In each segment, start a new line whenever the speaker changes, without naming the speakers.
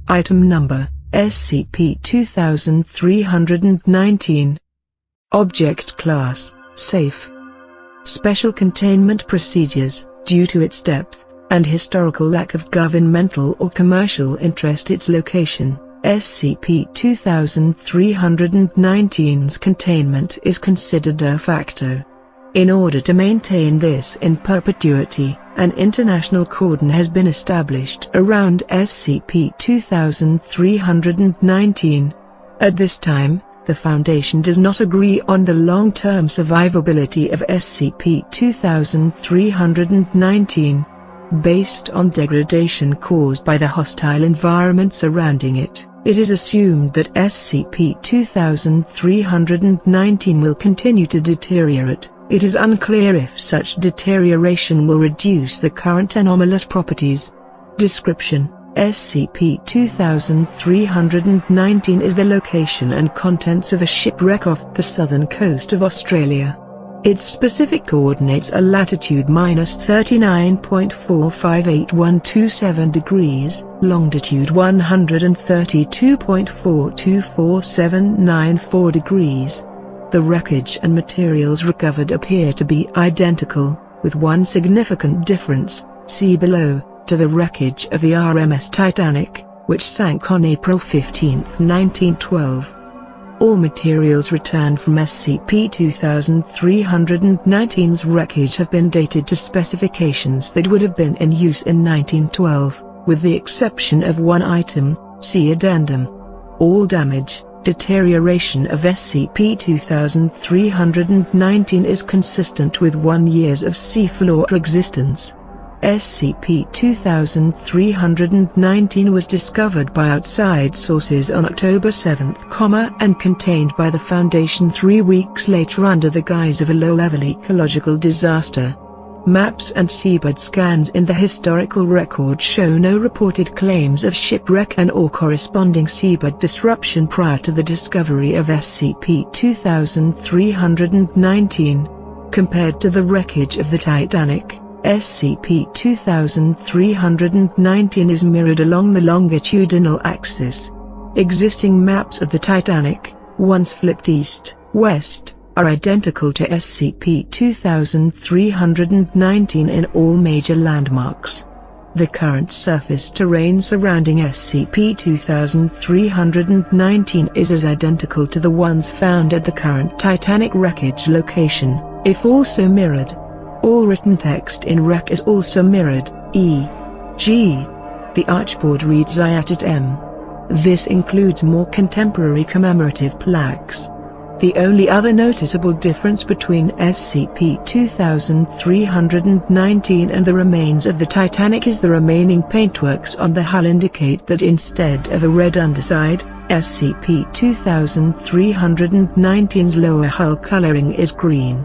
Item Number, SCP-2319. Object Class, Safe. Special Containment Procedures. Due to its depth and historical lack of governmental or commercial interest, its location, SCP-2319's containment is considered de facto. In order to maintain this in perpetuity, an international cordon has been established around SCP-2319. At this time, the Foundation does not agree on the long-term survivability of SCP-2319. Based on degradation caused by the hostile environment surrounding it, it is assumed that SCP-2319 will continue to deteriorate. It is unclear if such deterioration will reduce the current anomalous properties. Description: SCP-2319 is the location and contents of a shipwreck off the southern coast of Australia. Its specific coordinates are latitude -39.458127 degrees, longitude 132.424794 degrees. The wreckage and materials recovered appear to be identical, with one significant difference, see below, to the wreckage of the RMS Titanic, which sank on April 15, 1912. All materials returned from SCP-2319's wreckage have been dated to specifications that would have been in use in 1912, with the exception of one item, see Addendum. All damage, deterioration of SCP-2319 is consistent with 1 year of seafloor existence. SCP-2319 was discovered by outside sources on October 7, and contained by the Foundation 3 weeks later under the guise of a low-level ecological disaster. Maps and seabed scans in the historical record show no reported claims of shipwreck and/or corresponding seabed disruption prior to the discovery of SCP-2319. Compared to the wreckage of the Titanic, SCP-2319 is mirrored along the longitudinal axis. Existing maps of the Titanic, once flipped east-west, are identical to SCP-2319 in all major landmarks. The current surface terrain surrounding SCP-2319 is as identical to the ones found at the current Titanic wreckage location, if also mirrored. All written text in REC is also mirrored, e.g. the archboard reads IATAT M. This includes more contemporary commemorative plaques. The only other noticeable difference between SCP-2319 and the remains of the Titanic is the remaining paintworks on the hull indicate that instead of a red underside, SCP-2319's lower hull coloring is green.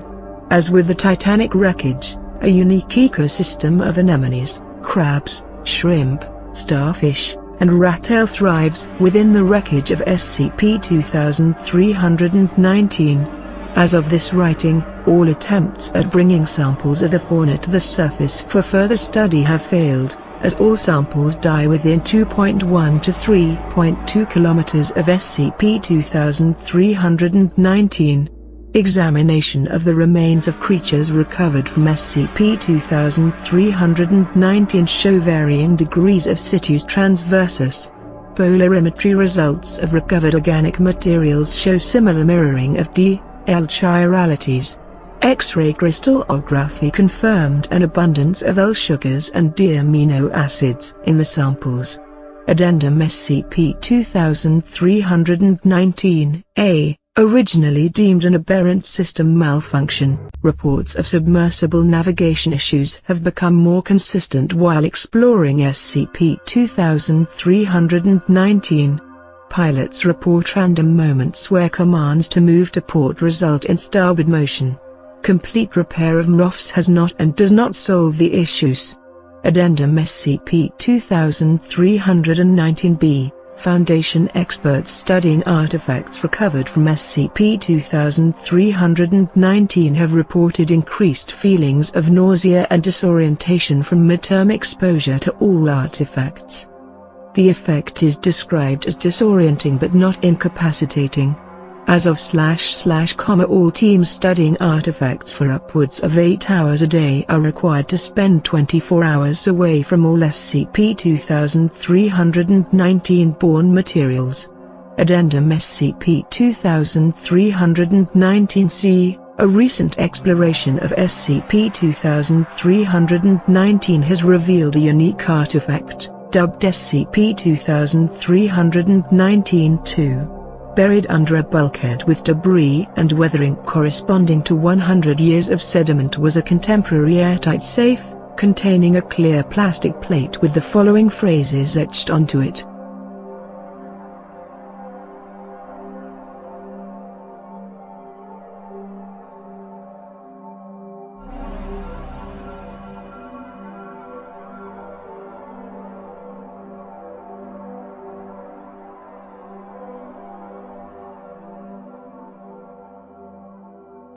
As with the Titanic wreckage, a unique ecosystem of anemones, crabs, shrimp, starfish, and rattail thrives within the wreckage of SCP-2319. As of this writing, all attempts at bringing samples of the fauna to the surface for further study have failed, as all samples die within 2.1 to 3.2 kilometers of SCP-2319. Examination of the remains of creatures recovered from SCP-2319 show varying degrees of situs transversus. Polarimetry results of recovered organic materials show similar mirroring of D/L chiralities. X-ray crystallography confirmed an abundance of L sugars and D amino acids in the samples. Addendum SCP-2319-A, originally deemed an aberrant system malfunction, reports of submersible navigation issues have become more consistent while exploring SCP-2319. Pilots report random moments where commands to move to port result in starboard motion. Complete repair of MROFs has not and does not solve the issues. Addendum SCP-2319-B, Foundation experts studying artifacts recovered from SCP-2319 have reported increased feelings of nausea and disorientation from midterm exposure to all artifacts. The effect is described as disorienting but not incapacitating. As of // all teams studying artifacts for upwards of 8 hours a day are required to spend 24 hours away from all SCP-2319 borne materials. Addendum SCP-2319-C, a recent exploration of SCP-2319 has revealed a unique artifact, dubbed SCP-2319-2. Buried under a bulkhead with debris and weathering corresponding to 100 years of sediment was a contemporary airtight safe, containing a clear plastic plate with the following phrases etched onto it: